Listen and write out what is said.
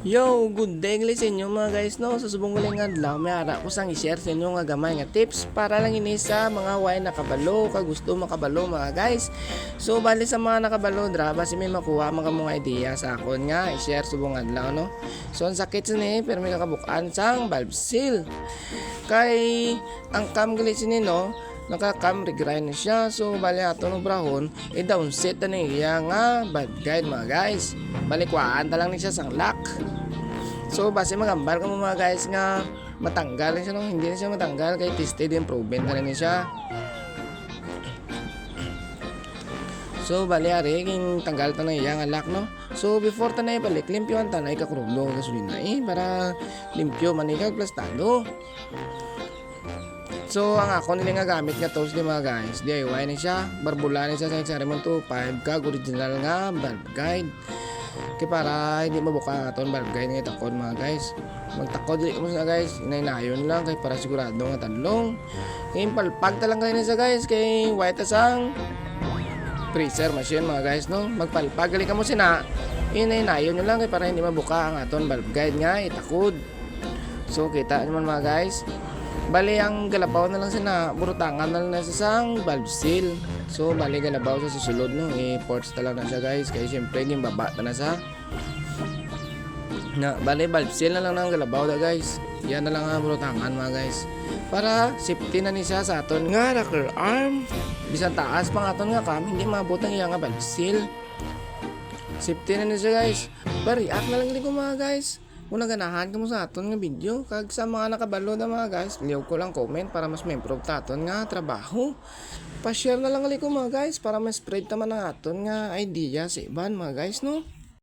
Yo, good day sa inyo mga guys no. Susubong ko lang adlaw may ara ko sang i-share sa inyo nga gamay nga tips para lang ini sa mga way nakabalo kag gusto makabalo mga guys. So bali sa mga nakabalo dra basi may makuha mga idea sa akon nga i-share subong adlaw no. So ang sakit ni pero may kakabukan sang valve seal. Kay ang cam gali sini no naka-cam regrind na siya. So bali ato no brahon i-downset na niya nga bad guide mga guys. Balikwaan ta lang ni siya sang lock. So base magambal ka mo mga guys nga matanggal rin siya no, hindi na siya matanggal kay tested and proven na rin siya. So bali ari king tanggal ta na iya nga lock no. So before ta na ibalik limpyoan ta na ikakrumdo gasolina para limpyo manikag plastado. So ang ako nila nga gamit nga tools ni mga guys, DIY ni siya, barbula ni siya sa Exarimon 2.5 kag original nga valve guide. Kaya para hindi mabuka ang aton valve guide nga takod mga guys. Magtakod dili mo sa guys, inaynayon lang kay para sigurado nga tanlong. Kaya palpag talang kayo na sa guys kay white asang freezer machine mga guys no. Magpalpag gali ka mo sina, inaynayon nyo lang kay para hindi mabuka ang aton valve guide nga itakod. So kita naman mga guys. Bali ang galabaw na lang sina burutangan na lang na sa sang valve seal. So bali galabaw sa susulod no i-ports ta lang na siya guys kay siyempre gimbaba ta na sa na bali valve seal na lang ng galabaw da guys. Yan na lang ang burutangan mga guys. Para safety na ni siya sa aton nga rocker arm. Bisan taas pang aton nga cam hindi maabot ang iya nga valve seal. Safety na ni siya guys. React na lang din ko mga guys. Kung naganahan ka mo sa aton nga video, kag sa mga nakabalo na mga guys, liyaw ko lang comment para mas ma-improve ta aton nga trabaho. Pa-share na lang ko mga guys para ma-spread naman ang aton nga idea sa iban mga guys no.